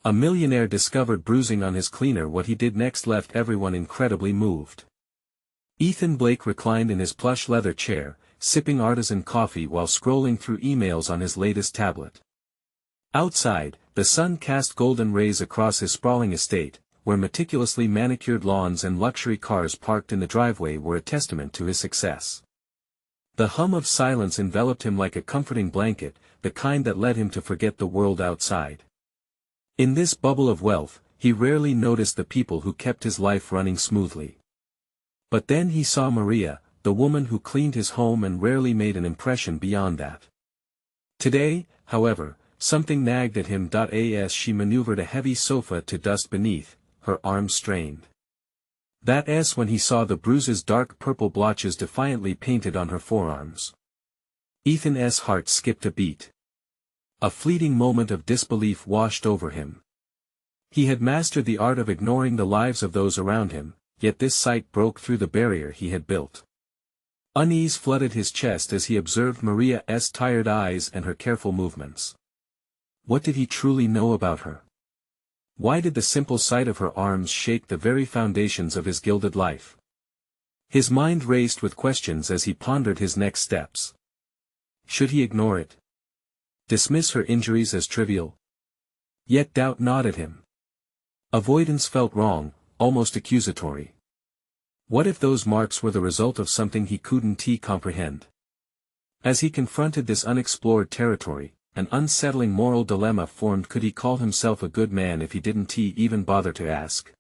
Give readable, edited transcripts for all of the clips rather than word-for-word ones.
A millionaire discovered bruising on his cleaner. What he did next left everyone incredibly moved. Ethan Blake reclined in his plush leather chair, sipping artisan coffee while scrolling through emails on his latest tablet. Outside, the sun cast golden rays across his sprawling estate, where meticulously manicured lawns and luxury cars parked in the driveway were a testament to his success. The hum of silence enveloped him like a comforting blanket, the kind that led him to forget the world outside. In this bubble of wealth, he rarely noticed the people who kept his life running smoothly. But then he saw Maria, the woman who cleaned his home and rarely made an impression beyond that. Today, however, something nagged at him. As she maneuvered a heavy sofa to dust beneath, her arms strained. That's when he saw the bruises, dark purple blotches defiantly painted on her forearms. Ethan's heart skipped a beat. A fleeting moment of disbelief washed over him. He had mastered the art of ignoring the lives of those around him, yet this sight broke through the barrier he had built. Unease flooded his chest as he observed Maria's tired eyes and her careful movements. What did he truly know about her? Why did the simple sight of her arms shake the very foundations of his gilded life? His mind raced with questions as he pondered his next steps. Should he ignore it? Dismiss her injuries as trivial? Yet doubt gnawed at him. Avoidance felt wrong, almost accusatory. What if those marks were the result of something he couldn't comprehend? As he confronted this unexplored territory, an unsettling moral dilemma formed. Could he call himself a good man if he didn't even bother to ask?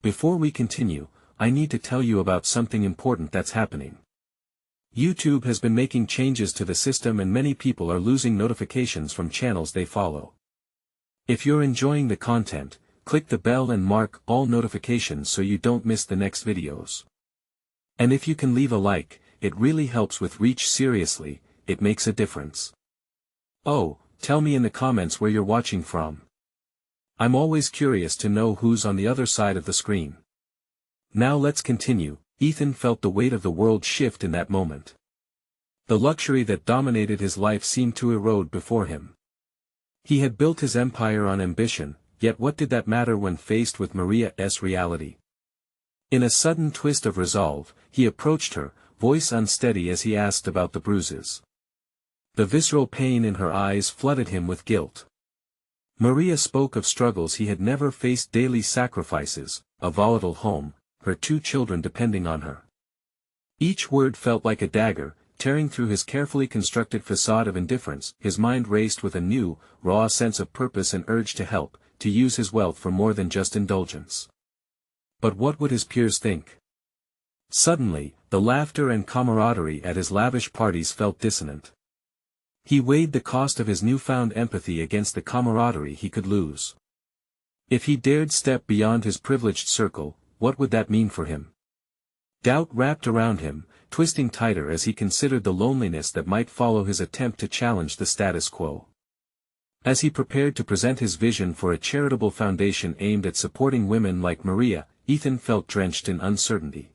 Before we continue, I need to tell you about something important that's happening. YouTube has been making changes to the system and many people are losing notifications from channels they follow. If you're enjoying the content, click the bell and mark all notifications so you don't miss the next videos. And if you can leave a like, it really helps with reach. Seriously, it makes a difference. Oh, tell me in the comments where you're watching from. I'm always curious to know who's on the other side of the screen. Now let's continue. Ethan felt the weight of the world shift in that moment. The luxury that dominated his life seemed to erode before him. He had built his empire on ambition, yet what did that matter when faced with Maria's reality? In a sudden twist of resolve, he approached her, voice unsteady as he asked about the bruises. The visceral pain in her eyes flooded him with guilt. Maria spoke of struggles he had never faced, daily sacrifices, a volatile home, her 2 children depending on her. Each word felt like a dagger, tearing through his carefully constructed facade of indifference. His mind raced with a new, raw sense of purpose and urge to help, to use his wealth for more than just indulgence. But what would his peers think? Suddenly, the laughter and camaraderie at his lavish parties felt dissonant. He weighed the cost of his newfound empathy against the camaraderie he could lose. If he dared step beyond his privileged circle, what would that mean for him? Doubt wrapped around him, twisting tighter as he considered the loneliness that might follow his attempt to challenge the status quo. As he prepared to present his vision for a charitable foundation aimed at supporting women like Maria, Ethan felt drenched in uncertainty.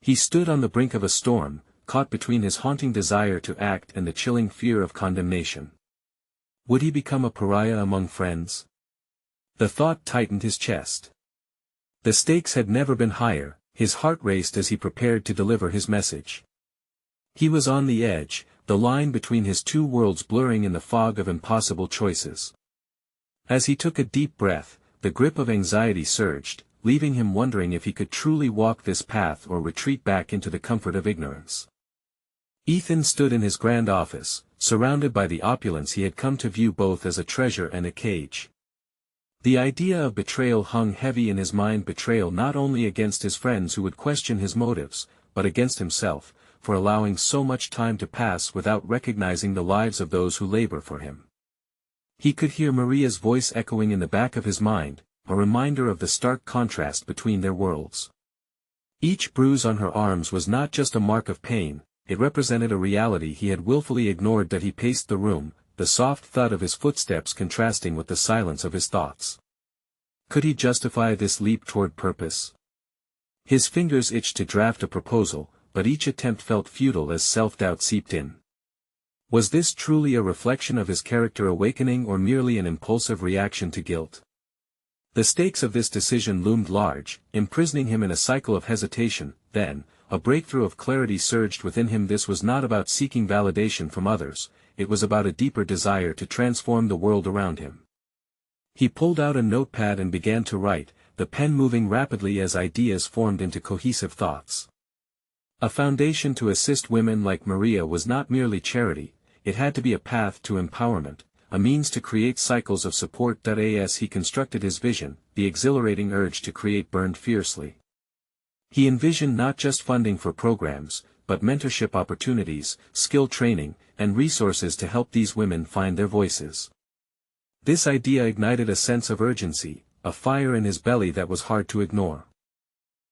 He stood on the brink of a storm, caught between his haunting desire to act and the chilling fear of condemnation. Would he become a pariah among friends? The thought tightened his chest. The stakes had never been higher, his heart raced as he prepared to deliver his message. He was on the edge, the line between his 2 worlds blurring in the fog of impossible choices. As he took a deep breath, the grip of anxiety surged, leaving him wondering if he could truly walk this path or retreat back into the comfort of ignorance. Ethan stood in his grand office, surrounded by the opulence he had come to view both as a treasure and a cage. The idea of betrayal hung heavy in his mind, betrayal not only against his friends who would question his motives, but against himself, for allowing so much time to pass without recognizing the lives of those who labor for him. He could hear Maria's voice echoing in the back of his mind, a reminder of the stark contrast between their worlds. Each bruise on her arms was not just a mark of pain, it represented a reality he had willfully ignored. That he paced the room, the soft thud of his footsteps contrasting with the silence of his thoughts. Could he justify this leap toward purpose? His fingers itched to draft a proposal, but each attempt felt futile as self-doubt seeped in. Was this truly a reflection of his character awakening or merely an impulsive reaction to guilt? The stakes of this decision loomed large, imprisoning him in a cycle of hesitation. Then, a breakthrough of clarity surged within him. This was not about seeking validation from others, it was about a deeper desire to transform the world around him. He pulled out a notepad and began to write, the pen moving rapidly as ideas formed into cohesive thoughts. A foundation to assist women like Maria was not merely charity, it had to be a path to empowerment, a means to create cycles of support. As he constructed his vision, the exhilarating urge to create burned fiercely. He envisioned not just funding for programs, but mentorship opportunities, skill training, and resources to help these women find their voices. This idea ignited a sense of urgency, a fire in his belly that was hard to ignore.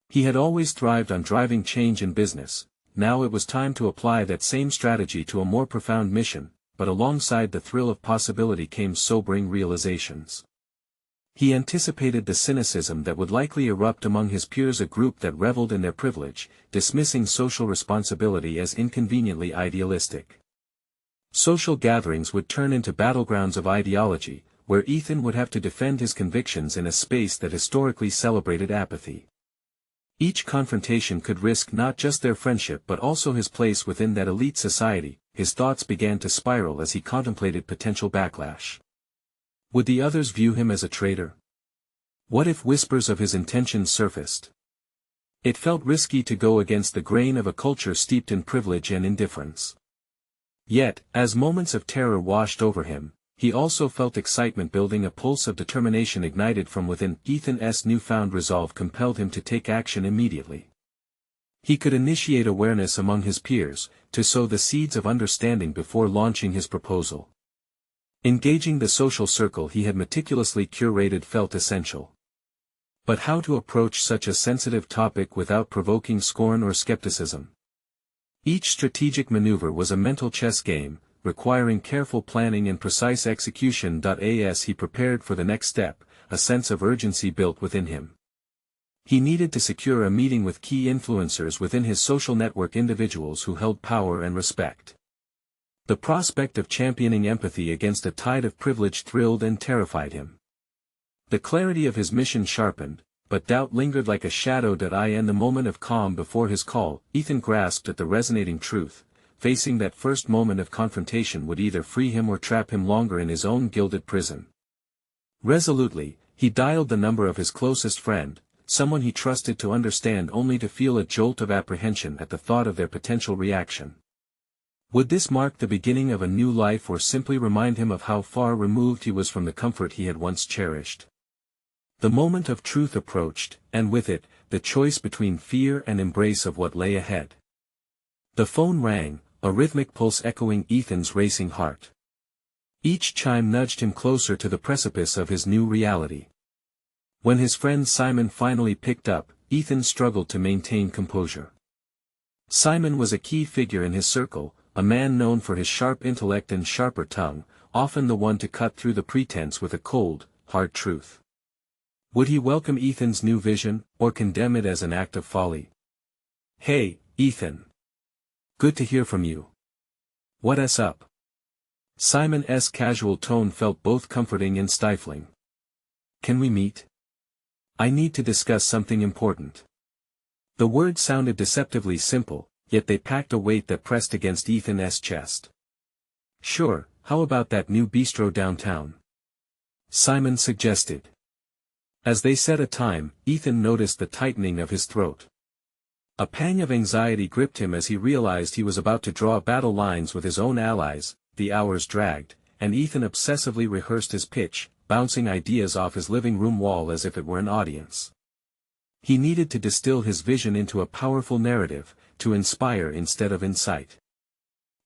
He had always thrived on driving change in business, now it was time to apply that same strategy to a more profound mission, but alongside the thrill of possibility came sobering realizations. He anticipated the cynicism that would likely erupt among his peers, a group that reveled in their privilege, dismissing social responsibility as inconveniently idealistic. Social gatherings would turn into battlegrounds of ideology, where Ethan would have to defend his convictions in a space that historically celebrated apathy. Each confrontation could risk not just their friendship but also his place within that elite society. His thoughts began to spiral as he contemplated potential backlash. Would the others view him as a traitor? What if whispers of his intentions surfaced? It felt risky to go against the grain of a culture steeped in privilege and indifference. Yet, as moments of terror washed over him, he also felt excitement building. A pulse of determination ignited from within. Ethan's newfound resolve compelled him to take action immediately. He could initiate awareness among his peers, to sow the seeds of understanding before launching his proposal. Engaging the social circle he had meticulously curated felt essential. But how to approach such a sensitive topic without provoking scorn or skepticism? Each strategic maneuver was a mental chess game, requiring careful planning and precise execution. As he prepared for the next step, a sense of urgency built within him. He needed to secure a meeting with key influencers within his social network, individuals who held power and respect. The prospect of championing empathy against a tide of privilege thrilled and terrified him. The clarity of his mission sharpened, but doubt lingered like a shadow. In the moment of calm before his call, Ethan grasped at the resonating truth. Facing that first moment of confrontation would either free him or trap him longer in his own gilded prison. Resolutely, he dialed the number of his closest friend, someone he trusted to understand, only to feel a jolt of apprehension at the thought of their potential reaction. Would this mark the beginning of a new life or simply remind him of how far removed he was from the comfort he had once cherished? The moment of truth approached, and with it, the choice between fear and embrace of what lay ahead. The phone rang, a rhythmic pulse echoing Ethan's racing heart. Each chime nudged him closer to the precipice of his new reality. When his friend Simon finally picked up, Ethan struggled to maintain composure. Simon was a key figure in his circle, a man known for his sharp intellect and sharper tongue, often the one to cut through the pretense with a cold, hard truth. Would he welcome Ethan's new vision, or condemn it as an act of folly? "Hey, Ethan. Good to hear from you. What's up?" Simon's casual tone felt both comforting and stifling. "Can we meet? I need to discuss something important." The words sounded deceptively simple, yet they packed a weight that pressed against Ethan's chest. "Sure, how about that new bistro downtown?" Simon suggested. As they set a time, Ethan noticed the tightening of his throat. A pang of anxiety gripped him as he realized he was about to draw battle lines with his own allies. The hours dragged, and Ethan obsessively rehearsed his pitch, bouncing ideas off his living room wall as if it were an audience. He needed to distill his vision into a powerful narrative, to inspire instead of incite.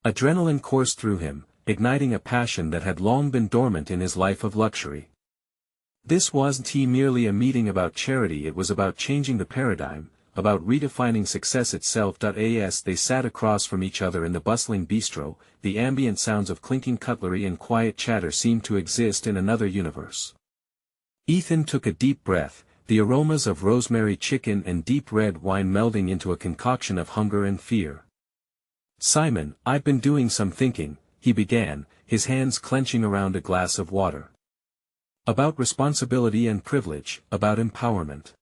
Adrenaline coursed through him, igniting a passion that had long been dormant in his life of luxury. This wasn't merely a meeting about charity, it was about changing the paradigm, about redefining success itself. As they sat across from each other in the bustling bistro, the ambient sounds of clinking cutlery and quiet chatter seemed to exist in another universe. Ethan took a deep breath, the aromas of rosemary chicken and deep red wine melding into a concoction of hunger and fear. "Simon, I've been doing some thinking," he began, his hands clenching around a glass of water. About responsibility and privilege, about empowerment.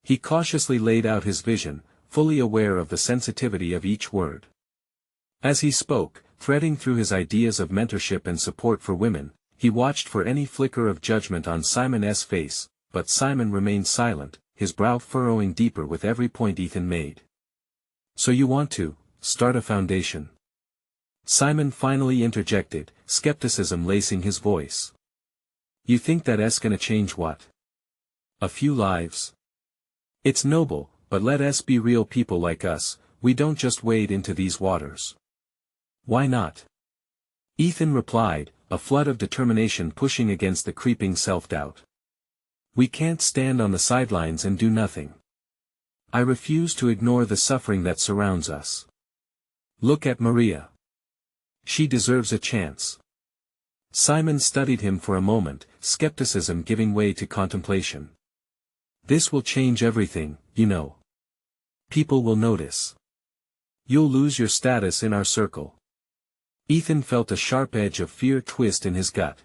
He cautiously laid out his vision, fully aware of the sensitivity of each word. As he spoke, threading through his ideas of mentorship and support for women, he watched for any flicker of judgment on Simon's face, but Simon remained silent, his brow furrowing deeper with every point Ethan made. "So you want to start a foundation?" Simon finally interjected, skepticism lacing his voice. "You think that's gonna change what? A few lives? It's noble, but let us be real. People like us, we don't just wade into these waters." "Why not?" Ethan replied, a flood of determination pushing against the creeping self-doubt. "We can't stand on the sidelines and do nothing. I refuse to ignore the suffering that surrounds us. Look at Maria. She deserves a chance." Simon studied him for a moment, skepticism giving way to contemplation. "This will change everything, you know. People will notice. You'll lose your status in our circle." Ethan felt a sharp edge of fear twist in his gut.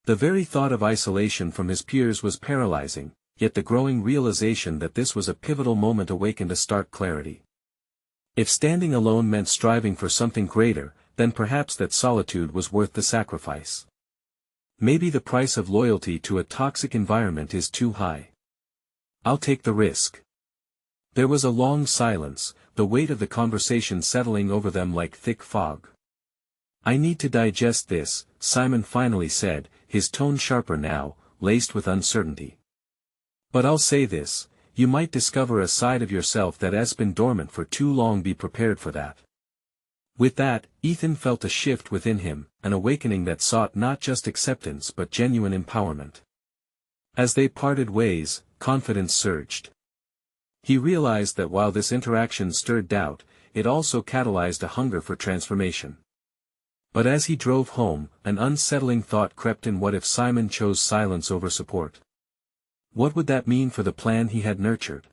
The very thought of isolation from his peers was paralyzing, yet the growing realization that this was a pivotal moment awakened a stark clarity. If standing alone meant striving for something greater, then perhaps that solitude was worth the sacrifice. Maybe the price of loyalty to a toxic environment is too high. "I'll take the risk." There was a long silence, the weight of the conversation settling over them like thick fog. "I need to digest this," Simon finally said, his tone sharper now, laced with uncertainty. "But I'll say this, you might discover a side of yourself that has been dormant for too long. Be prepared for that." With that, Ethan felt a shift within him, an awakening that sought not just acceptance but genuine empowerment. As they parted ways, confidence surged. He realized that while this interaction stirred doubt, it also catalyzed a hunger for transformation. But as he drove home, an unsettling thought crept in: what if Simon chose silence over support? What would that mean for the plan he had nurtured?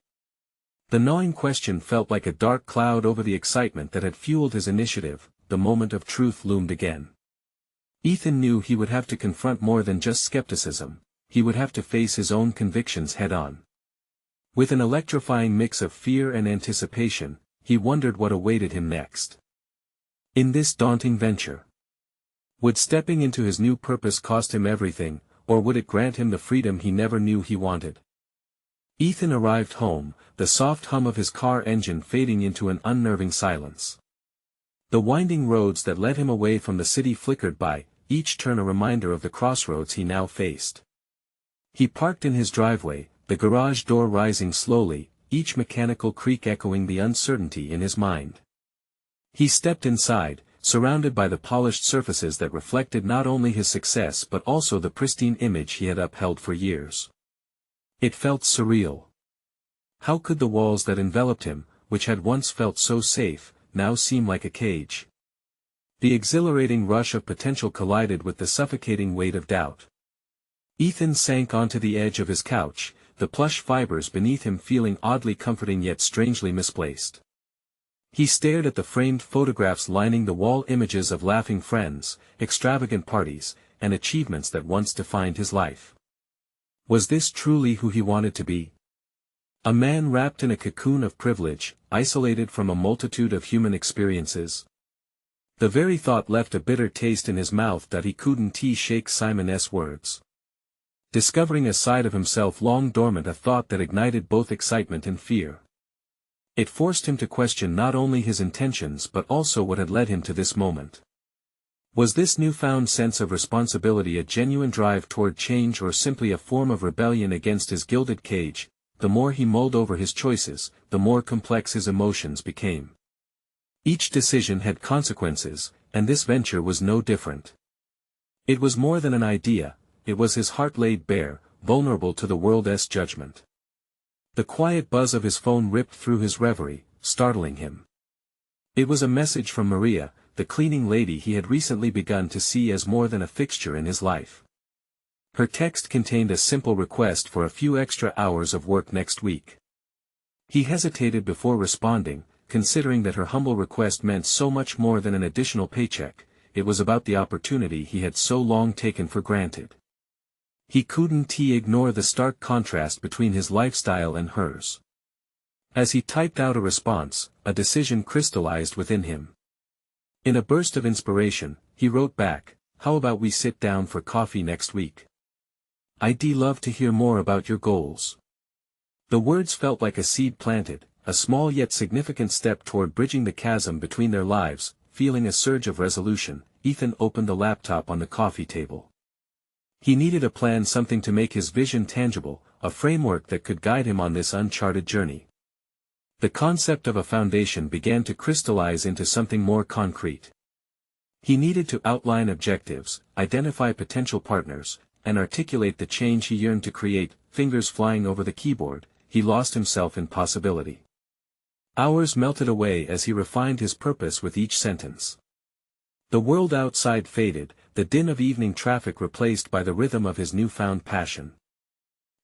The gnawing question felt like a dark cloud over the excitement that had fueled his initiative. The moment of truth loomed again. Ethan knew he would have to confront more than just skepticism, he would have to face his own convictions head-on. With an electrifying mix of fear and anticipation, he wondered what awaited him next. In this daunting venture, would stepping into his new purpose cost him everything, or would it grant him the freedom he never knew he wanted? Ethan arrived home, the soft hum of his car engine fading into an unnerving silence. The winding roads that led him away from the city flickered by, each turn a reminder of the crossroads he now faced. He parked in his driveway, the garage door rising slowly, each mechanical creak echoing the uncertainty in his mind. He stepped inside, surrounded by the polished surfaces that reflected not only his success but also the pristine image he had upheld for years. It felt surreal. How could the walls that enveloped him, which had once felt so safe, now seem like a cage? The exhilarating rush of potential collided with the suffocating weight of doubt. Ethan sank onto the edge of his couch, the plush fibers beneath him feeling oddly comforting yet strangely misplaced. He stared at the framed photographs lining the wall, images of laughing friends, extravagant parties, and achievements that once defined his life. Was this truly who he wanted to be? A man wrapped in a cocoon of privilege, isolated from a multitude of human experiences? The very thought left a bitter taste in his mouth that he couldn't shake Simon's words. Discovering a side of himself long dormant, a thought that ignited both excitement and fear. It forced him to question not only his intentions but also what had led him to this moment. Was this newfound sense of responsibility a genuine drive toward change or simply a form of rebellion against his gilded cage? The more he mulled over his choices, the more complex his emotions became. Each decision had consequences, and this venture was no different. It was more than an idea, it was his heart laid bare, vulnerable to the world's judgment. The quiet buzz of his phone ripped through his reverie, startling him. It was a message from Maria, the cleaning lady he had recently begun to see as more than a fixture in his life. Her text contained a simple request for a few extra hours of work next week. He hesitated before responding, considering that her humble request meant so much more than an additional paycheck. it was about the opportunity he had so long taken for granted. He couldn't ignore the stark contrast between his lifestyle and hers. As he typed out a response, a decision crystallized within him. In a burst of inspiration, he wrote back, "How about we sit down for coffee next week? I'd love to hear more about your goals." The words felt like a seed planted, a small yet significant step toward bridging the chasm between their lives. Feeling a surge of resolution, Ethan opened the laptop on the coffee table. He needed a plan, something to make his vision tangible, a framework that could guide him on this uncharted journey. The concept of a foundation began to crystallize into something more concrete. He needed to outline objectives, identify potential partners, and articulate the change he yearned to create. Fingers flying over the keyboard, he lost himself in possibility. Hours melted away as he refined his purpose with each sentence. The world outside faded, the din of evening traffic replaced by the rhythm of his newfound passion.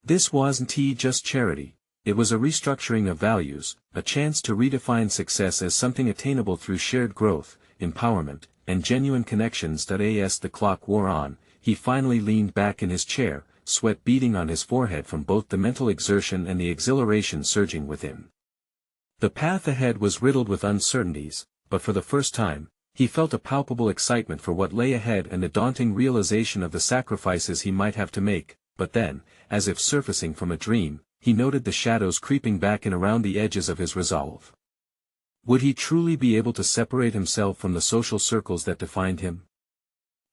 This wasn't just charity, it was a restructuring of values, a chance to redefine success as something attainable through shared growth, empowerment, and genuine connections. As the clock wore on, he finally leaned back in his chair, sweat beading on his forehead from both the mental exertion and the exhilaration surging within. The path ahead was riddled with uncertainties, but for the first time, he felt a palpable excitement for what lay ahead and a daunting realization of the sacrifices he might have to make. But then, as if surfacing from a dream, he noted the shadows creeping back in around the edges of his resolve. Would he truly be able to separate himself from the social circles that defined him?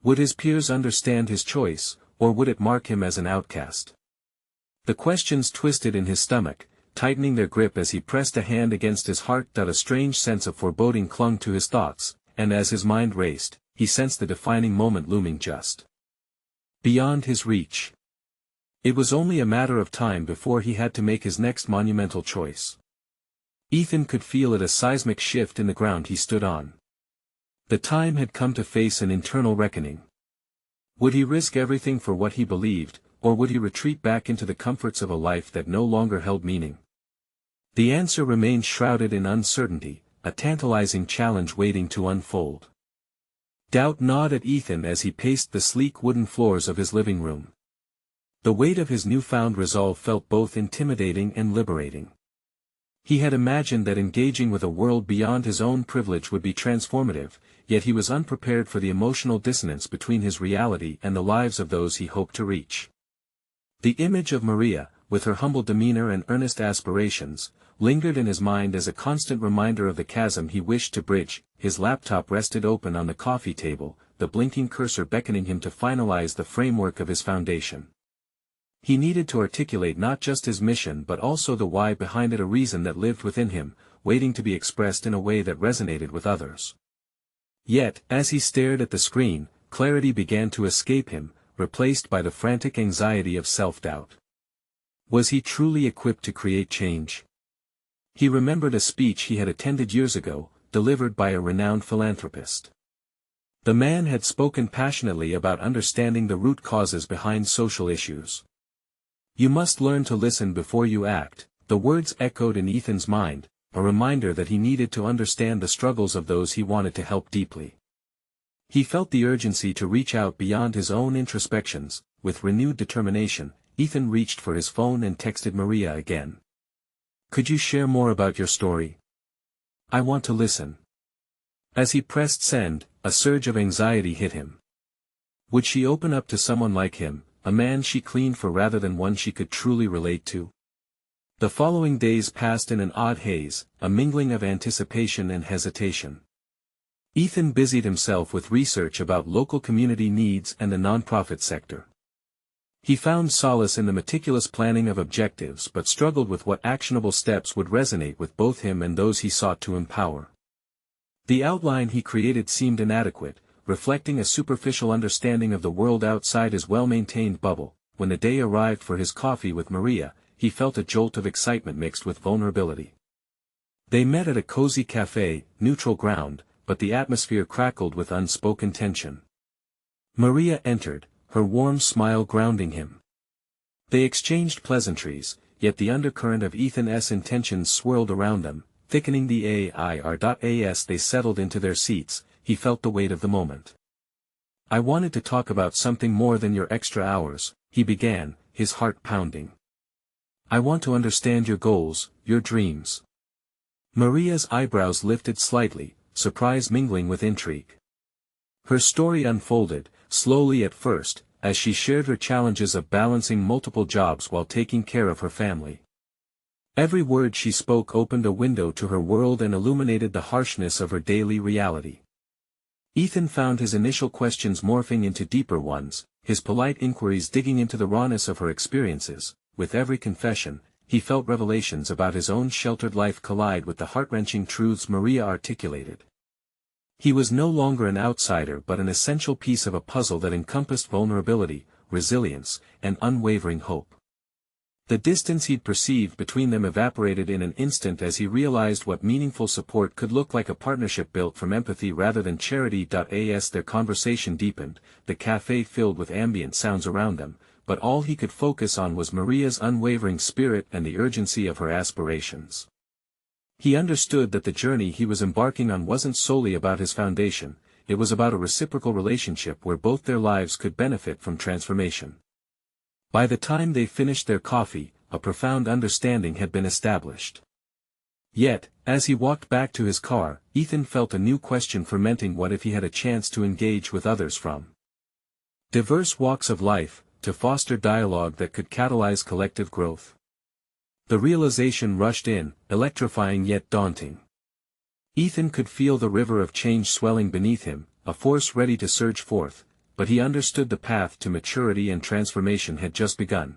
Would his peers understand his choice, or would it mark him as an outcast? The questions twisted in his stomach, tightening their grip as he pressed a hand against his heart. A strange sense of foreboding clung to his thoughts, and as his mind raced, he sensed the defining moment looming just beyond his reach. It was only a matter of time before he had to make his next monumental choice. Ethan could feel it, a seismic shift in the ground he stood on. The time had come to face an internal reckoning. Would he risk everything for what he believed, or would he retreat back into the comforts of a life that no longer held meaning? The answer remained shrouded in uncertainty, a tantalizing challenge waiting to unfold. Doubt gnawed at Ethan as he paced the sleek wooden floors of his living room. The weight of his newfound resolve felt both intimidating and liberating. He had imagined that engaging with a world beyond his own privilege would be transformative, yet he was unprepared for the emotional dissonance between his reality and the lives of those he hoped to reach. The image of Maria, with her humble demeanor and earnest aspirations, lingered in his mind as a constant reminder of the chasm he wished to bridge. His laptop rested open on the coffee table, the blinking cursor beckoning him to finalize the framework of his foundation. He needed to articulate not just his mission but also the why behind it, a reason that lived within him, waiting to be expressed in a way that resonated with others. Yet, as he stared at the screen, clarity began to escape him, replaced by the frantic anxiety of self-doubt. Was he truly equipped to create change? He remembered a speech he had attended years ago, delivered by a renowned philanthropist. The man had spoken passionately about understanding the root causes behind social issues. "You must learn to listen before you act," the words echoed in Ethan's mind, a reminder that he needed to understand the struggles of those he wanted to help deeply. He felt the urgency to reach out beyond his own introspections. With renewed determination, Ethan reached for his phone and texted Maria again. "Could you share more about your story? I want to listen." As he pressed send, a surge of anxiety hit him. Would she open up to someone like him, a man she cleaned for rather than one she could truly relate to? The following days passed in an odd haze, a mingling of anticipation and hesitation. Ethan busied himself with research about local community needs and the nonprofit sector. He found solace in the meticulous planning of objectives but struggled with what actionable steps would resonate with both him and those he sought to empower. The outline he created seemed inadequate, reflecting a superficial understanding of the world outside his well-maintained bubble. When the day arrived for his coffee with Maria, he felt a jolt of excitement mixed with vulnerability. They met at a cozy cafe, neutral ground, but the atmosphere crackled with unspoken tension. Maria entered, her warm smile grounding him. They exchanged pleasantries, yet the undercurrent of Ethan's intentions swirled around them, thickening the air. As they settled into their seats, he felt the weight of the moment. I wanted to talk about something more than your extra hours, he began, his heart pounding. I want to understand your goals, your dreams. Maria's eyebrows lifted slightly, surprise mingling with intrigue. Her story unfolded, slowly at first, as she shared her challenges of balancing multiple jobs while taking care of her family. Every word she spoke opened a window to her world and illuminated the harshness of her daily reality. Ethan found his initial questions morphing into deeper ones, his polite inquiries digging into the rawness of her experiences. With every confession, he felt revelations about his own sheltered life collide with the heart-wrenching truths Maria articulated. He was no longer an outsider but an essential piece of a puzzle that encompassed vulnerability, resilience, and unwavering hope. The distance he'd perceived between them evaporated in an instant as he realized what meaningful support could look like, a partnership built from empathy rather than charity. As their conversation deepened, the cafe filled with ambient sounds around them, but all he could focus on was Maria's unwavering spirit and the urgency of her aspirations. He understood that the journey he was embarking on wasn't solely about his foundation, it was about a reciprocal relationship where both their lives could benefit from transformation. By the time they finished their coffee, a profound understanding had been established. Yet, as he walked back to his car, Ethan felt a new question fermenting: what if he had a chance to engage with others from diverse walks of life, to foster dialogue that could catalyze collective growth? The realization rushed in, electrifying yet daunting. Ethan could feel the river of change swelling beneath him, a force ready to surge forth, but he understood the path to maturity and transformation had just begun.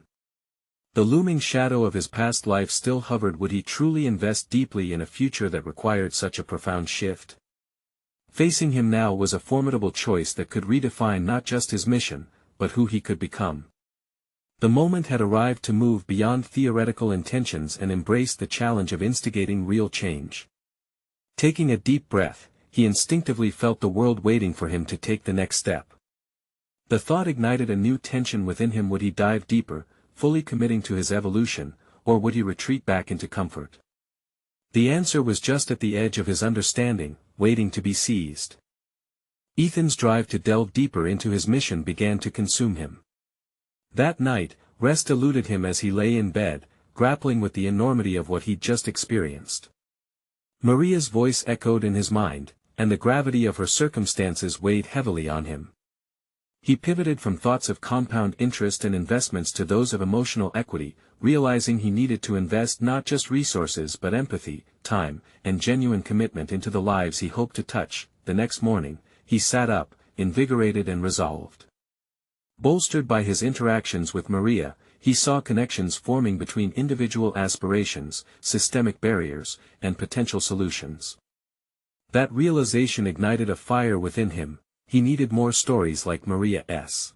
The looming shadow of his past life still hovered. Would he truly invest deeply in a future that required such a profound shift? Facing him now was a formidable choice that could redefine not just his mission, but who he could become. The moment had arrived to move beyond theoretical intentions and embrace the challenge of instigating real change. Taking a deep breath, he instinctively felt the world waiting for him to take the next step. The thought ignited a new tension within him: would he dive deeper, fully committing to his evolution, or would he retreat back into comfort? The answer was just at the edge of his understanding, waiting to be seized. Ethan's drive to delve deeper into his mission began to consume him. That night, rest eluded him as he lay in bed, grappling with the enormity of what he'd just experienced. Maria's voice echoed in his mind, and the gravity of her circumstances weighed heavily on him. He pivoted from thoughts of compound interest and investments to those of emotional equity, realizing he needed to invest not just resources but empathy, time, and genuine commitment into the lives he hoped to touch. The next morning, he sat up, invigorated and resolved. Bolstered by his interactions with Maria, he saw connections forming between individual aspirations, systemic barriers, and potential solutions. That realization ignited a fire within him. He needed more stories like Maria's.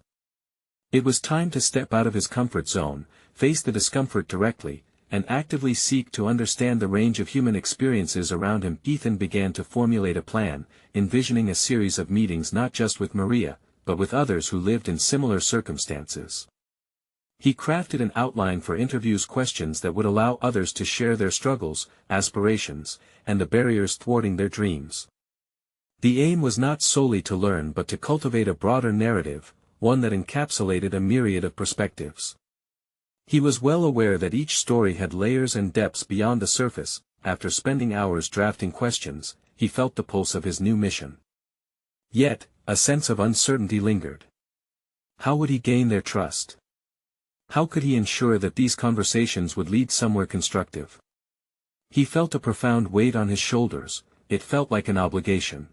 It was time to step out of his comfort zone, face the discomfort directly, and actively seek to understand the range of human experiences around him. Ethan began to formulate a plan, envisioning a series of meetings not just with Maria, but with others who lived in similar circumstances. He crafted an outline for interviews, questions that would allow others to share their struggles, aspirations, and the barriers thwarting their dreams. The aim was not solely to learn but to cultivate a broader narrative, one that encapsulated a myriad of perspectives. He was well aware that each story had layers and depths beyond the surface. After spending hours drafting questions, he felt the pulse of his new mission. Yet, a sense of uncertainty lingered. How would he gain their trust? How could he ensure that these conversations would lead somewhere constructive? He felt a profound weight on his shoulders. It felt like an obligation.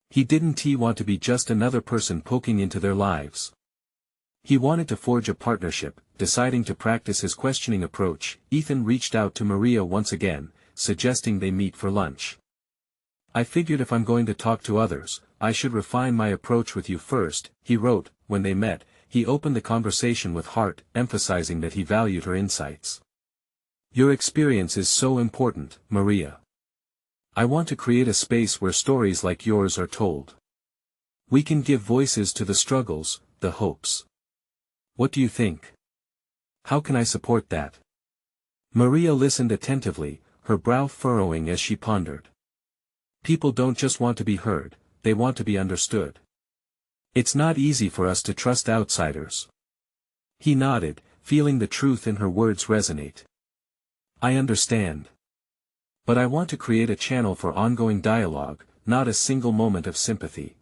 He didn't want to be just another person poking into their lives. He wanted to forge a partnership. Deciding to practice his questioning approach, Ethan reached out to Maria once again, suggesting they meet for lunch. I figured if I'm going to talk to others, I should refine my approach with you first, he wrote. When they met, he opened the conversation with heart, emphasizing that he valued her insights. Your experience is so important, Maria. I want to create a space where stories like yours are told. We can give voices to the struggles, the hopes. What do you think? How can I support that? Maria listened attentively, her brow furrowing as she pondered. People don't just want to be heard, they want to be understood. It's not easy for us to trust outsiders. He nodded, feeling the truth in her words resonate. I understand. But I want to create a channel for ongoing dialogue, not a single moment of sympathy.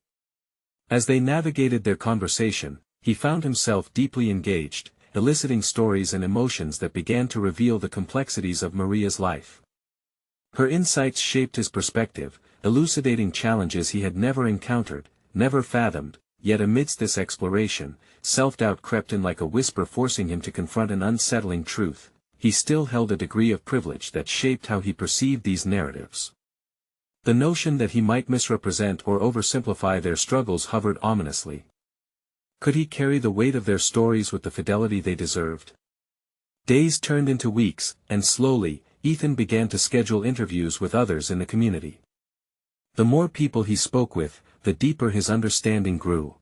As they navigated their conversation, he found himself deeply engaged, eliciting stories and emotions that began to reveal the complexities of Maria's life. Her insights shaped his perspective, elucidating challenges he had never encountered, never fathomed, yet amidst this exploration, self-doubt crept in like a whisper forcing him to confront an unsettling truth. He still held a degree of privilege that shaped how he perceived these narratives. The notion that he might misrepresent or oversimplify their struggles hovered ominously. Could he carry the weight of their stories with the fidelity they deserved? Days turned into weeks, and slowly, Ethan began to schedule interviews with others in the community. The more people he spoke with, the deeper his understanding grew.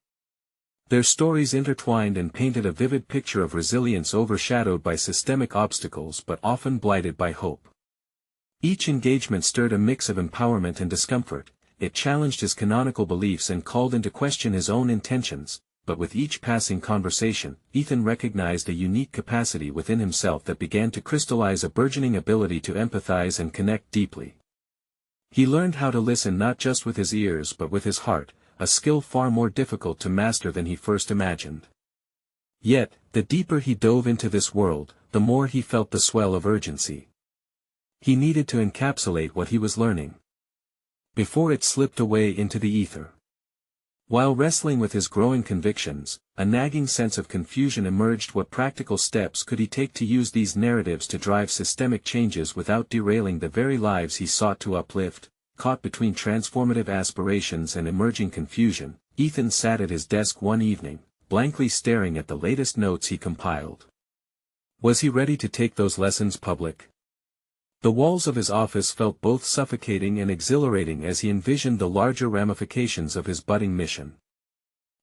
Their stories intertwined and painted a vivid picture of resilience overshadowed by systemic obstacles but often blighted by hope. Each engagement stirred a mix of empowerment and discomfort. It challenged his canonical beliefs and called into question his own intentions, but with each passing conversation, Ethan recognized a unique capacity within himself that began to crystallize a burgeoning ability to empathize and connect deeply. He learned how to listen not just with his ears but with his heart, a skill far more difficult to master than he first imagined. Yet, the deeper he dove into this world, the more he felt the swell of urgency. He needed to encapsulate what he was learning before it slipped away into the ether. While wrestling with his growing convictions, a nagging sense of confusion emerged. What practical steps could he take to use these narratives to drive systemic changes without derailing the very lives he sought to uplift? Caught between transformative aspirations and emerging confusion, Ethan sat at his desk one evening, blankly staring at the latest notes he compiled. Was he ready to take those lessons public? The walls of his office felt both suffocating and exhilarating as he envisioned the larger ramifications of his budding mission.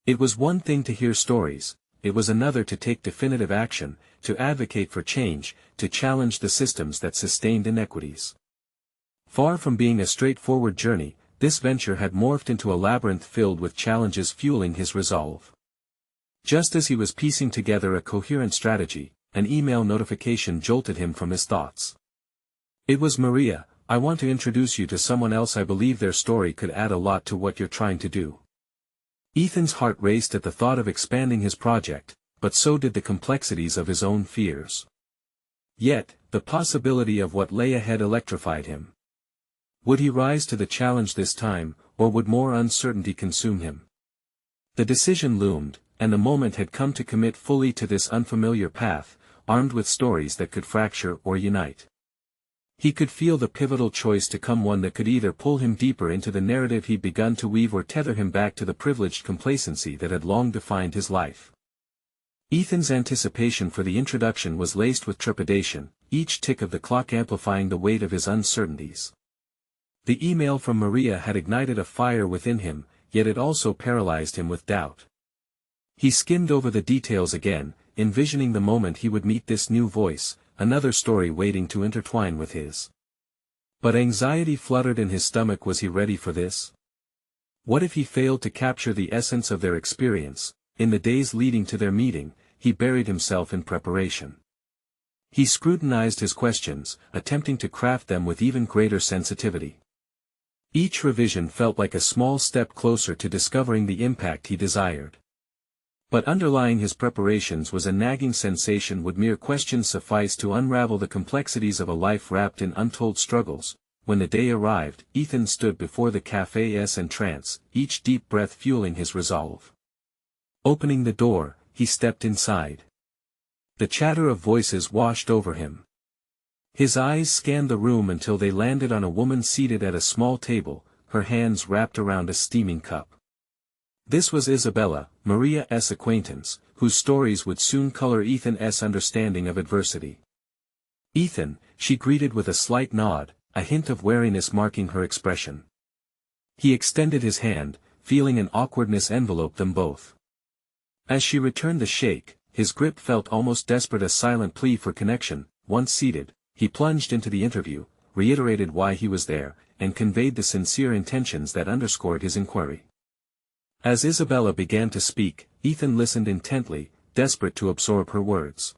It was one thing to hear stories, it was another to take definitive action, to advocate for change, to challenge the systems that sustained inequities. Far from being a straightforward journey, this venture had morphed into a labyrinth filled with challenges fueling his resolve. Just as he was piecing together a coherent strategy, an email notification jolted him from his thoughts. It was Maria. I want to introduce you to someone else. I believe their story could add a lot to what you're trying to do. Ethan's heart raced at the thought of expanding his project, but so did the complexities of his own fears. Yet, the possibility of what lay ahead electrified him. Would he rise to the challenge this time, or would more uncertainty consume him? The decision loomed, and the moment had come to commit fully to this unfamiliar path, armed with stories that could fracture or unite. He could feel the pivotal choice to come, one that could either pull him deeper into the narrative he'd begun to weave or tether him back to the privileged complacency that had long defined his life. Ethan's anticipation for the introduction was laced with trepidation, each tick of the clock amplifying the weight of his uncertainties. The email from Maria had ignited a fire within him, yet it also paralyzed him with doubt. He skimmed over the details again, envisioning the moment he would meet this new voice, another story waiting to intertwine with his. But anxiety fluttered in his stomach. Was he ready for this? What if he failed to capture the essence of their experience? In the days leading to their meeting, he buried himself in preparation. He scrutinized his questions, attempting to craft them with even greater sensitivity. Each revision felt like a small step closer to discovering the impact he desired. But underlying his preparations was a nagging sensation: would mere questions suffice to unravel the complexities of a life wrapped in untold struggles? When the day arrived, Ethan stood before the café's entrance, each deep breath fueling his resolve. Opening the door, he stepped inside. The chatter of voices washed over him. His eyes scanned the room until they landed on a woman seated at a small table, her hands wrapped around a steaming cup. This was Isabella, Maria's acquaintance, whose stories would soon color Ethan's understanding of adversity. "Ethan," she greeted with a slight nod, a hint of wariness marking her expression. He extended his hand, feeling an awkwardness envelope them both. As she returned the shake, his grip felt almost desperate, a silent plea for connection. Once seated, he plunged into the interview, reiterated why he was there, and conveyed the sincere intentions that underscored his inquiry. As Isabella began to speak, Ethan listened intently, desperate to absorb her words.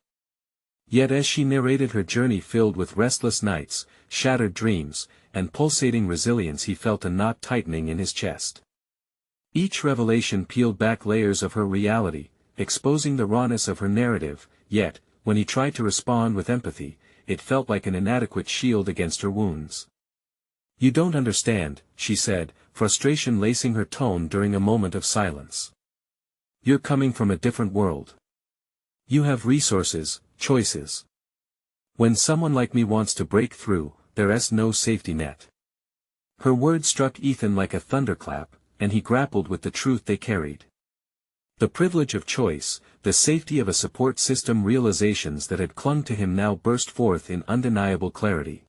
Yet as she narrated her journey filled with restless nights, shattered dreams, and pulsating resilience, he felt a knot tightening in his chest. Each revelation peeled back layers of her reality, exposing the rawness of her narrative, yet, when he tried to respond with empathy, it felt like an inadequate shield against her wounds. "You don't understand," she said, frustration lacing her tone during a moment of silence. "You're coming from a different world. You have resources, choices. When someone like me wants to break through, there's no safety net." Her words struck Ethan like a thunderclap, and he grappled with the truth they carried. The privilege of choice, the safety of a support system, realizations that had clung to him now burst forth in undeniable clarity.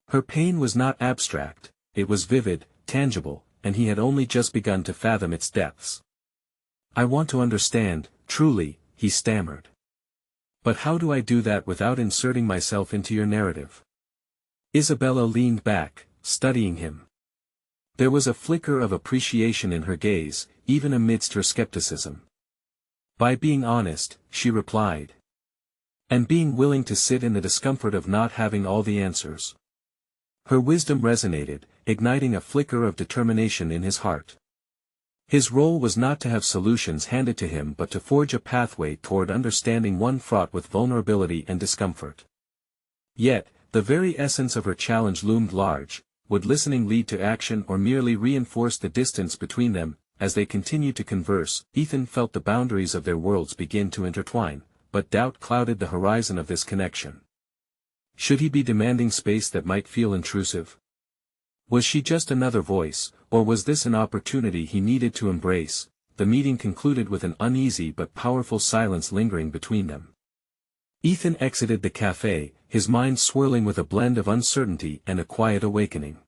Her pain was not abstract, it was vivid, tangible, and he had only just begun to fathom its depths. "I want to understand, truly," he stammered. "But how do I do that without inserting myself into your narrative?" Isabella leaned back, studying him. There was a flicker of appreciation in her gaze, even amidst her skepticism. "By being honest," she replied. "And being willing to sit in the discomfort of not having all the answers." Her wisdom resonated, igniting a flicker of determination in his heart. His role was not to have solutions handed to him but to forge a pathway toward understanding, one fraught with vulnerability and discomfort. Yet, the very essence of her challenge loomed large. Would listening lead to action or merely reinforce the distance between them? As they continued to converse, Ethan felt the boundaries of their worlds begin to intertwine, but doubt clouded the horizon of this connection. Should he be demanding space that might feel intrusive? Was she just another voice, or was this an opportunity he needed to embrace? The meeting concluded with an uneasy but powerful silence lingering between them. Ethan exited the cafe, his mind swirling with a blend of uncertainty and a quiet awakening.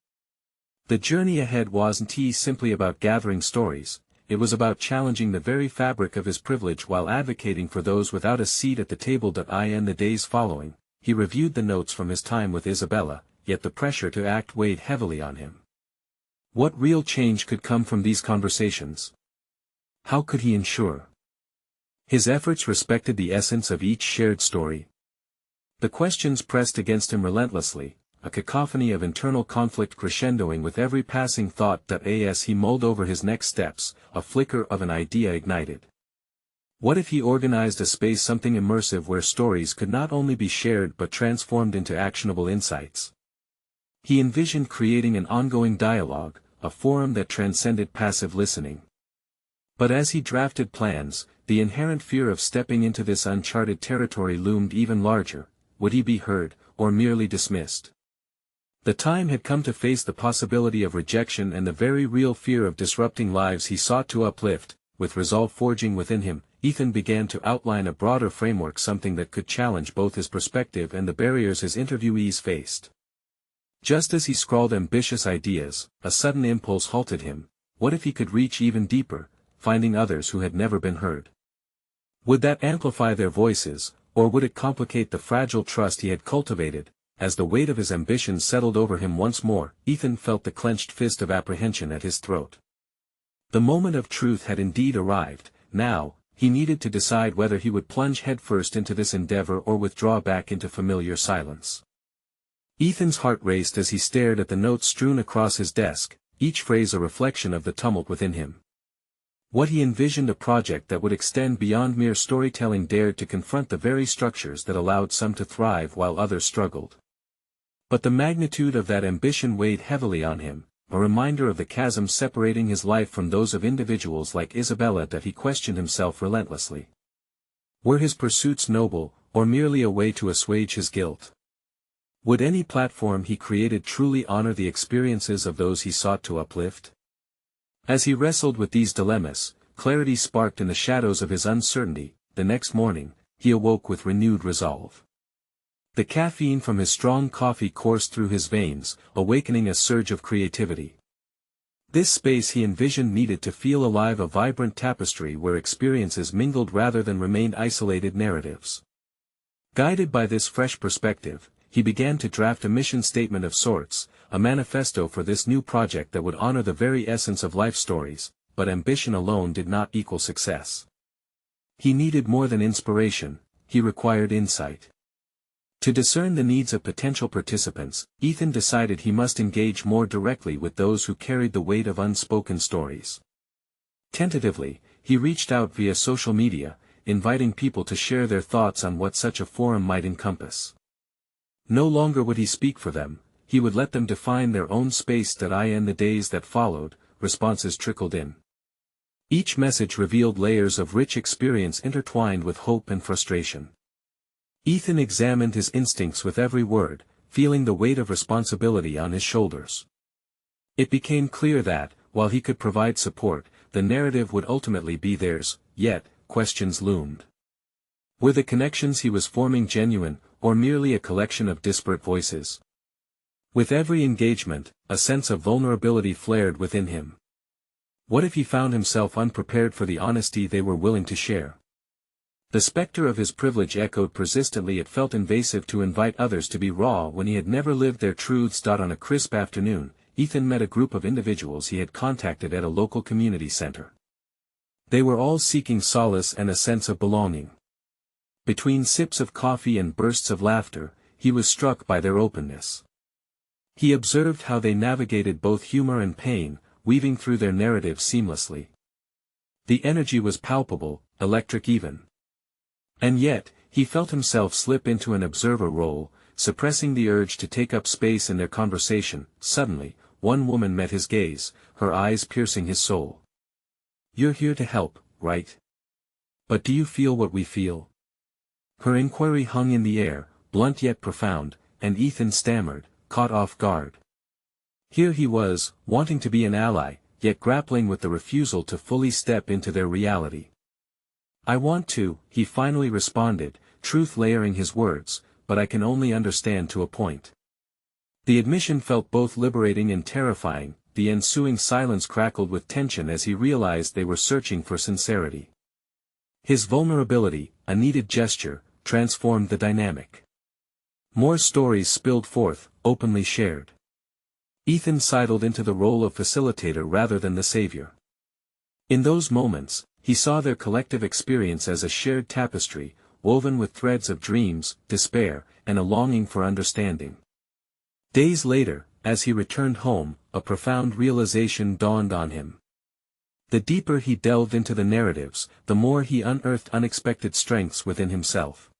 The journey ahead wasn't simply about gathering stories, it was about challenging the very fabric of his privilege while advocating for those without a seat at the table. In the days following, he reviewed the notes from his time with Isabella, yet the pressure to act weighed heavily on him. What real change could come from these conversations? How could he ensure his efforts respected the essence of each shared story? The questions pressed against him relentlessly, a cacophony of internal conflict crescendoing with every passing thought. As he mulled over his next steps, a flicker of an idea ignited. What if he organized a space, something immersive where stories could not only be shared but transformed into actionable insights? He envisioned creating an ongoing dialogue, a forum that transcended passive listening. But as he drafted plans, the inherent fear of stepping into this uncharted territory loomed even larger. Would he be heard, or merely dismissed? The time had come to face the possibility of rejection and the very real fear of disrupting lives he sought to uplift. With resolve forging within him, Ethan began to outline a broader framework, something that could challenge both his perspective and the barriers his interviewees faced. Just as he scrawled ambitious ideas, a sudden impulse halted him. What if he could reach even deeper, finding others who had never been heard? Would that amplify their voices, or would it complicate the fragile trust he had cultivated? As the weight of his ambition settled over him once more, Ethan felt the clenched fist of apprehension at his throat. The moment of truth had indeed arrived. Now, he needed to decide whether he would plunge headfirst into this endeavor or withdraw back into familiar silence. Ethan's heart raced as he stared at the notes strewn across his desk, each phrase a reflection of the tumult within him. What he envisioned, a project that would extend beyond mere storytelling, dared to confront the very structures that allowed some to thrive while others struggled. But the magnitude of that ambition weighed heavily on him, a reminder of the chasm separating his life from those of individuals like Isabella. He questioned himself relentlessly. Were his pursuits noble, or merely a way to assuage his guilt? Would any platform he created truly honor the experiences of those he sought to uplift? As he wrestled with these dilemmas, clarity sparked in the shadows of his uncertainty. The next morning, he awoke with renewed resolve. The caffeine from his strong coffee coursed through his veins, awakening a surge of creativity. This space he envisioned needed to feel alive, a vibrant tapestry where experiences mingled rather than remained isolated narratives. Guided by this fresh perspective, he began to draft a mission statement of sorts, a manifesto for this new project that would honor the very essence of life stories, but ambition alone did not equal success. He needed more than inspiration, he required insight. To discern the needs of potential participants, Ethan decided he must engage more directly with those who carried the weight of unspoken stories. Tentatively, he reached out via social media, inviting people to share their thoughts on what such a forum might encompass. No longer would he speak for them, he would let them define their own space. In the days that followed, responses trickled in. Each message revealed layers of rich experience intertwined with hope and frustration. Ethan examined his instincts with every word, feeling the weight of responsibility on his shoulders. It became clear that, while he could provide support, the narrative would ultimately be theirs, yet, questions loomed. Were the connections he was forming genuine, or merely a collection of disparate voices? With every engagement, a sense of vulnerability flared within him. What if he found himself unprepared for the honesty they were willing to share? The specter of his privilege echoed persistently. It felt invasive to invite others to be raw when he had never lived their truths. On a crisp afternoon, Ethan met a group of individuals he had contacted at a local community center. They were all seeking solace and a sense of belonging. Between sips of coffee and bursts of laughter, he was struck by their openness. He observed how they navigated both humor and pain, weaving through their narrative seamlessly. The energy was palpable, electric even. And yet, he felt himself slip into an observer role, suppressing the urge to take up space in their conversation. Suddenly, one woman met his gaze, her eyes piercing his soul. "You're here to help, right? But do you feel what we feel?" Her inquiry hung in the air, blunt yet profound, and Ethan stammered, caught off guard. Here he was, wanting to be an ally, yet grappling with the refusal to fully step into their reality. "I want to," he finally responded, truth layering his words, "but I can only understand to a point." The admission felt both liberating and terrifying. The ensuing silence crackled with tension as he realized they were searching for sincerity. His vulnerability, a needed gesture, transformed the dynamic. More stories spilled forth, openly shared. Ethan sidled into the role of facilitator rather than the savior. In those moments, he saw their collective experience as a shared tapestry, woven with threads of dreams, despair, and a longing for understanding. Days later, as he returned home, a profound realization dawned on him. The deeper he delved into the narratives, the more he unearthed unexpected strengths within himself.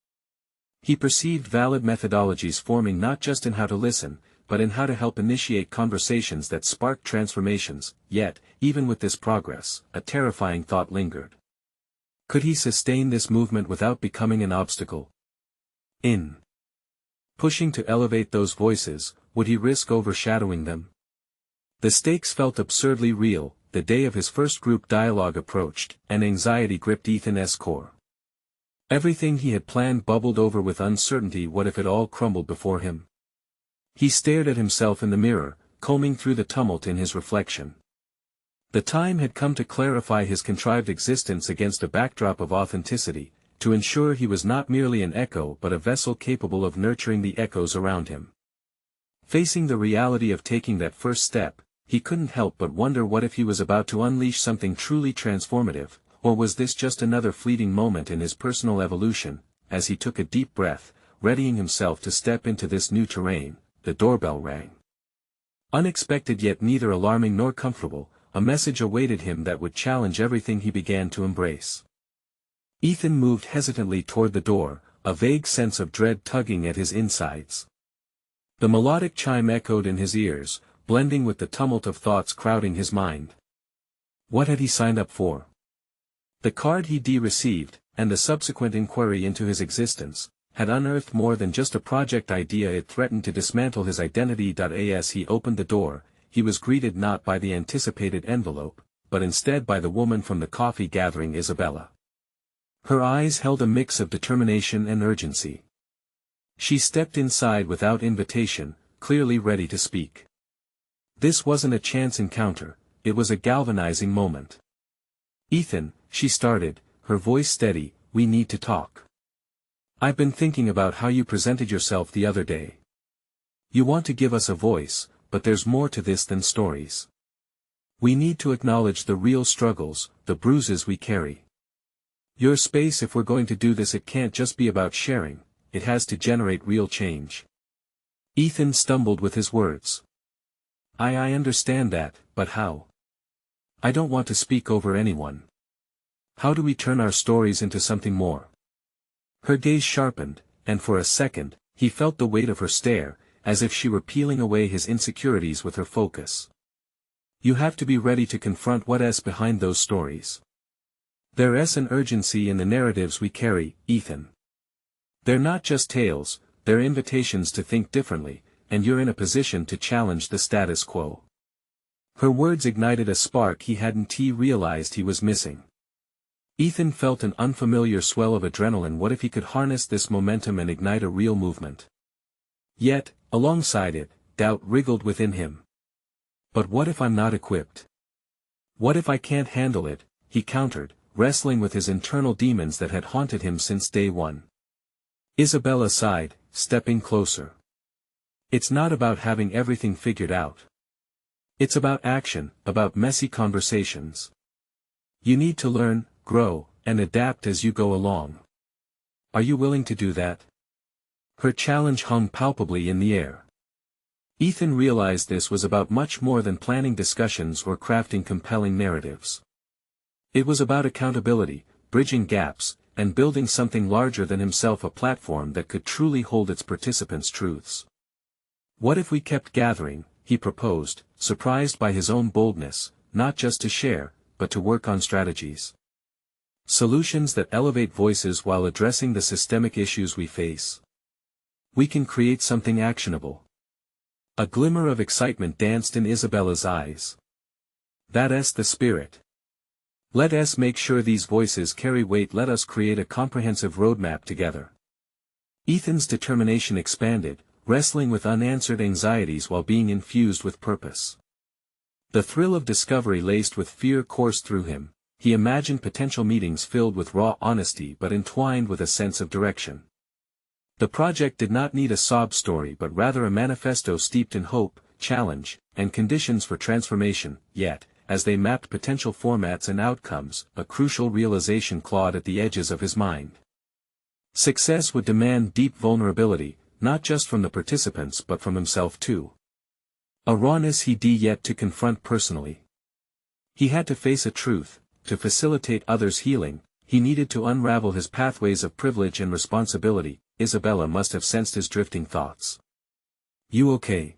He perceived valid methodologies forming not just in how to listen, but in how to help initiate conversations that sparked transformations. Yet, even with this progress, a terrifying thought lingered. Could he sustain this movement without becoming an obstacle? In pushing to elevate those voices, would he risk overshadowing them? The stakes felt absurdly real. The day of his first group dialogue approached, and anxiety gripped Ethan's core. Everything he had planned bubbled over with uncertainty. What if it all crumbled before him? He stared at himself in the mirror, combing through the tumult in his reflection. The time had come to clarify his contrived existence against a backdrop of authenticity, to ensure he was not merely an echo but a vessel capable of nurturing the echoes around him. Facing the reality of taking that first step, he couldn't help but wonder what if he was about to unleash something truly transformative, or was this just another fleeting moment in his personal evolution? As he took a deep breath, readying himself to step into this new terrain, the doorbell rang. Unexpected yet neither alarming nor comfortable, a message awaited him that would challenge everything he began to embrace. Ethan moved hesitantly toward the door, a vague sense of dread tugging at his insides. The melodic chime echoed in his ears, blending with the tumult of thoughts crowding his mind. What had he signed up for? The card he'd received, and the subsequent inquiry into his existence, had unearthed more than just a project idea. It threatened to dismantle his identity. As he opened the door, he was greeted not by the anticipated envelope, but instead by the woman from the coffee gathering, Isabella. Her eyes held a mix of determination and urgency. She stepped inside without invitation, clearly ready to speak. This wasn't a chance encounter, it was a galvanizing moment. "Ethan," she started, her voice steady, "we need to talk. I've been thinking about how you presented yourself the other day. You want to give us a voice, but there's more to this than stories. We need to acknowledge the real struggles, the bruises we carry. Your space, if we're going to do this, it can't just be about sharing, it has to generate real change. Ethan stumbled with his words. I understand that, but how? I don't want to speak over anyone. How do we turn our stories into something more? Her gaze sharpened, and for a second, he felt the weight of her stare, as if she were peeling away his insecurities with her focus. You have to be ready to confront what's behind those stories. There's an urgency in the narratives we carry, Ethan. They're not just tales, they're invitations to think differently, and you're in a position to challenge the status quo. Her words ignited a spark he hadn't realized he was missing. Ethan felt an unfamiliar swell of adrenaline. What if he could harness this momentum and ignite a real movement? Yet, alongside it, doubt wriggled within him. But what if I'm not equipped? What if I can't handle it? He countered, wrestling with his internal demons that had haunted him since day one. Isabella sighed, stepping closer. It's not about having everything figured out. It's about action, about messy conversations. You need to learn, grow, and adapt as you go along. Are you willing to do that? Her challenge hung palpably in the air. Ethan realized this was about much more than planning discussions or crafting compelling narratives. It was about accountability, bridging gaps, and building something larger than himself, a platform that could truly hold its participants' truths. What if we kept gathering, he proposed, surprised by his own boldness, not just to share, but to work on strategies. Solutions that elevate voices while addressing the systemic issues we face. We can create something actionable. A glimmer of excitement danced in Isabella's eyes. That's the spirit. Let us make sure these voices carry weight. Let us create a comprehensive roadmap together. Ethan's determination expanded, wrestling with unanswered anxieties while being infused with purpose. The thrill of discovery laced with fear coursed through him. He imagined potential meetings filled with raw honesty but entwined with a sense of direction. The project did not need a sob story but rather a manifesto steeped in hope, challenge, and conditions for transformation. Yet, as they mapped potential formats and outcomes, a crucial realization clawed at the edges of his mind. Success would demand deep vulnerability, not just from the participants but from himself too. A rawness he'd yet to confront personally. He had to face a truth: to facilitate others' healing, he needed to unravel his pathways of privilege and responsibility. Isabella must have sensed his drifting thoughts. You okay?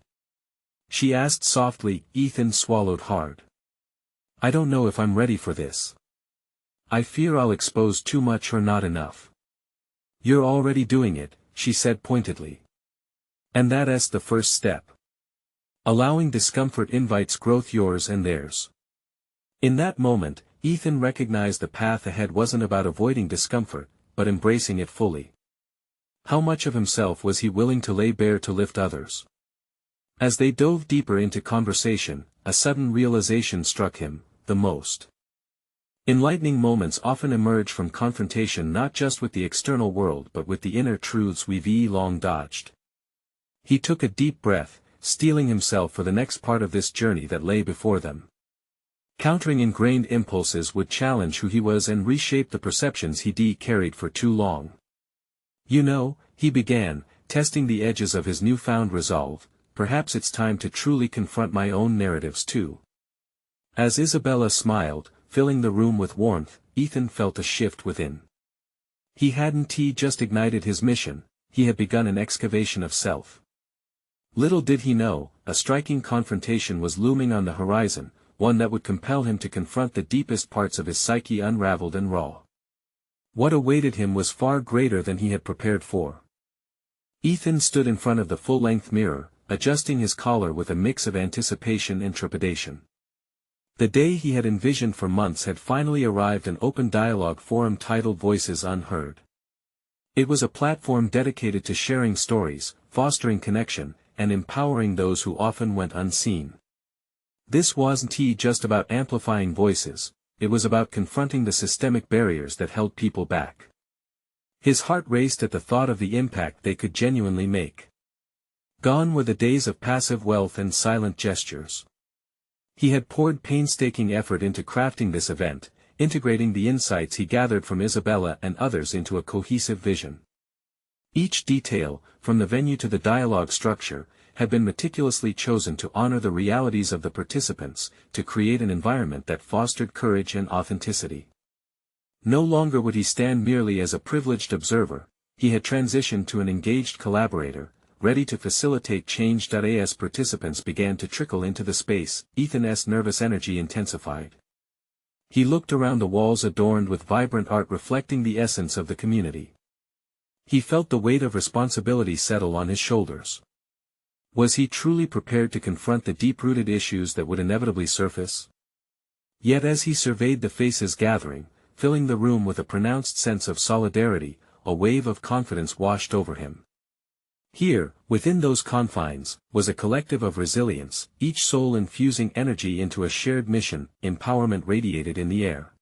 She asked softly. Ethan swallowed hard. I don't know if I'm ready for this. I fear I'll expose too much or not enough. You're already doing it, she said pointedly. And that's the first step. Allowing discomfort invites growth, yours and theirs. In that moment, Ethan recognized the path ahead wasn't about avoiding discomfort, but embracing it fully. How much of himself was he willing to lay bare to lift others? As they dove deeper into conversation, a sudden realization struck him: the most enlightening moments often emerge from confrontation, not just with the external world but with the inner truths we've long dodged. He took a deep breath, steeling himself for the next part of this journey that lay before them. Countering ingrained impulses would challenge who he was and reshape the perceptions he'd carried for too long. You know, he began, testing the edges of his newfound resolve, perhaps it's time to truly confront my own narratives too. As Isabella smiled, filling the room with warmth, Ethan felt a shift within. He hadn't just ignited his mission, he had begun an excavation of self. Little did he know, a striking confrontation was looming on the horizon, one that would compel him to confront the deepest parts of his psyche, unraveled and raw. What awaited him was far greater than he had prepared for. Ethan stood in front of the full-length mirror, adjusting his collar with a mix of anticipation and trepidation. The day he had envisioned for months had finally arrived, an open dialogue forum titled Voices Unheard. It was a platform dedicated to sharing stories, fostering connection, and empowering those who often went unseen. This wasn't just about amplifying voices, it was about confronting the systemic barriers that held people back. His heart raced at the thought of the impact they could genuinely make. Gone were the days of passive wealth and silent gestures. He had poured painstaking effort into crafting this event, integrating the insights he gathered from Isabella and others into a cohesive vision. Each detail, from the venue to the dialogue structure, had been meticulously chosen to honor the realities of the participants, to create an environment that fostered courage and authenticity. No longer would he stand merely as a privileged observer, he had transitioned to an engaged collaborator, ready to facilitate change. As participants began to trickle into the space, Ethan's nervous energy intensified. He looked around the walls adorned with vibrant art reflecting the essence of the community. He felt the weight of responsibility settle on his shoulders. Was he truly prepared to confront the deep-rooted issues that would inevitably surface? Yet as he surveyed the faces gathering, filling the room with a pronounced sense of solidarity, a wave of confidence washed over him. Here, within those confines, was a collective of resilience, each soul infusing energy into a shared mission. Empowerment radiated in the air.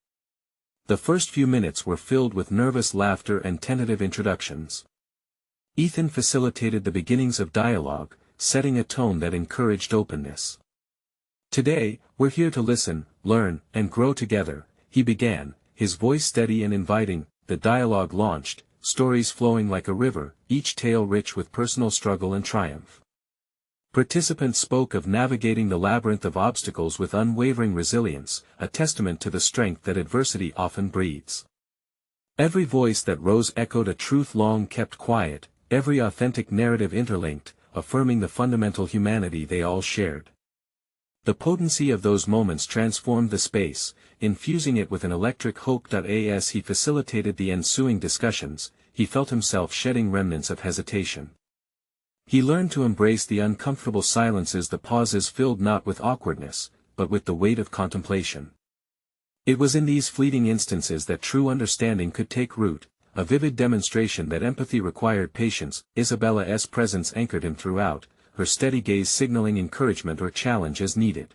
The first few minutes were filled with nervous laughter and tentative introductions. Ethan facilitated the beginnings of dialogue, setting a tone that encouraged openness. "Today, we're here to listen, learn, and grow together," he began, his voice steady and inviting. The dialogue launched, stories flowing like a river, each tale rich with personal struggle and triumph. Participants spoke of navigating the labyrinth of obstacles with unwavering resilience, a testament to the strength that adversity often breeds. Every voice that rose echoed a truth long kept quiet, every authentic narrative interlinked, affirming the fundamental humanity they all shared. The potency of those moments transformed the space, infusing it with an electric hope. As he facilitated the ensuing discussions, he felt himself shedding remnants of hesitation. He learned to embrace the uncomfortable silences, the pauses filled not with awkwardness, but with the weight of contemplation. It was in these fleeting instances that true understanding could take root, a vivid demonstration that empathy required patience. Isabella's presence anchored him throughout, her steady gaze signaling encouragement or challenge as needed.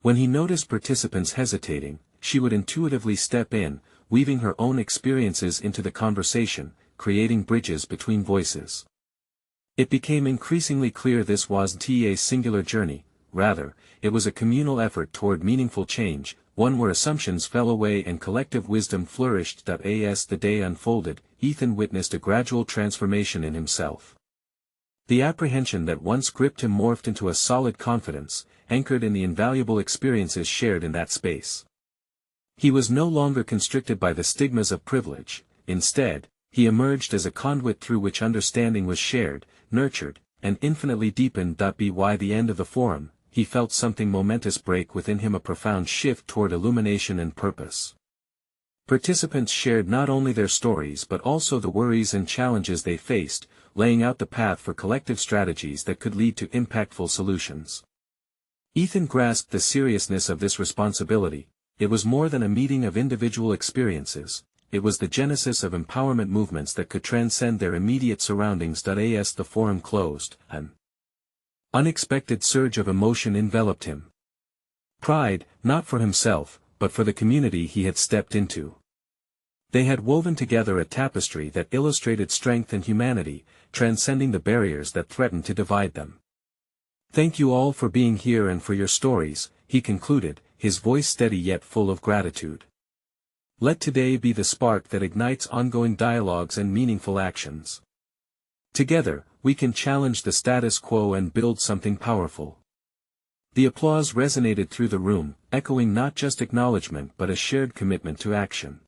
When he noticed participants hesitating, she would intuitively step in, weaving her own experiences into the conversation, creating bridges between voices. It became increasingly clear this wasn't a singular journey, rather, it was a communal effort toward meaningful change, one where assumptions fell away and collective wisdom flourished. As the day unfolded, Ethan witnessed a gradual transformation in himself. The apprehension that once gripped him morphed into a solid confidence, anchored in the invaluable experiences shared in that space. He was no longer constricted by the stigmas of privilege, instead, he emerged as a conduit through which understanding was shared, nurtured, and infinitely deepened. By the end of the forum, he felt something momentous break within him, a profound shift toward illumination and purpose. Participants shared not only their stories but also the worries and challenges they faced, laying out the path for collective strategies that could lead to impactful solutions. Ethan grasped the seriousness of this responsibility. It was more than a meeting of individual experiences, it was the genesis of empowerment movements that could transcend their immediate surroundings. As the forum closed, an unexpected surge of emotion enveloped him. Pride, not for himself, but for the community he had stepped into. They had woven together a tapestry that illustrated strength and humanity, transcending the barriers that threatened to divide them. "Thank you all for being here and for your stories," he concluded, his voice steady yet full of gratitude. "Let today be the spark that ignites ongoing dialogues and meaningful actions. Together, we can challenge the status quo and build something powerful." The applause resonated through the room, echoing not just acknowledgement but a shared commitment to action.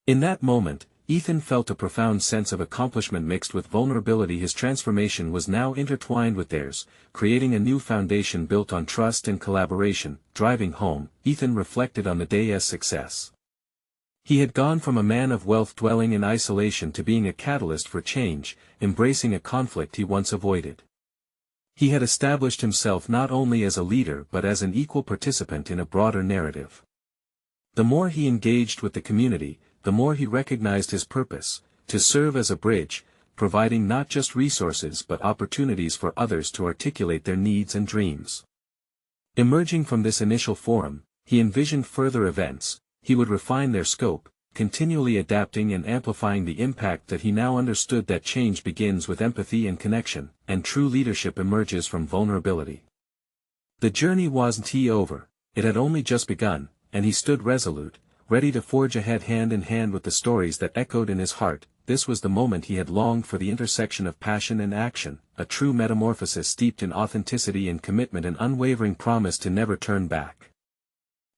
In that moment, Ethan felt a profound sense of accomplishment mixed with vulnerability. His transformation was now intertwined with theirs, creating a new foundation built on trust and collaboration. Driving home, Ethan reflected on the day's success. He had gone from a man of wealth dwelling in isolation to being a catalyst for change, embracing a conflict he once avoided. He had established himself not only as a leader but as an equal participant in a broader narrative. The more he engaged with the community, the more he recognized his purpose, to serve as a bridge, providing not just resources but opportunities for others to articulate their needs and dreams. Emerging from this initial forum, he envisioned further events. He would refine their scope, continually adapting and amplifying the impact that he now understood that change begins with empathy and connection, and true leadership emerges from vulnerability. The journey wasn't over, it had only just begun, and he stood resolute, ready to forge ahead hand in hand with the stories that echoed in his heart. This was the moment he had longed for, the intersection of passion and action, a true metamorphosis steeped in authenticity and commitment, an unwavering promise to never turn back.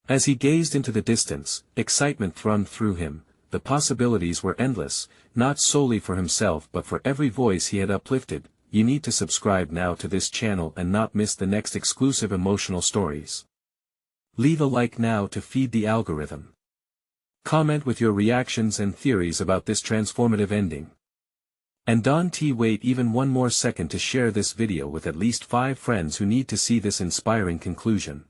As he gazed into the distance, excitement thrummed through him. The possibilities were endless, not solely for himself but for every voice he had uplifted. You need to subscribe now to this channel and not miss the next exclusive emotional stories. Leave a like now to feed the algorithm. Comment with your reactions and theories about this transformative ending. And don't wait even one more second to share this video with at least 5 friends who need to see this inspiring conclusion.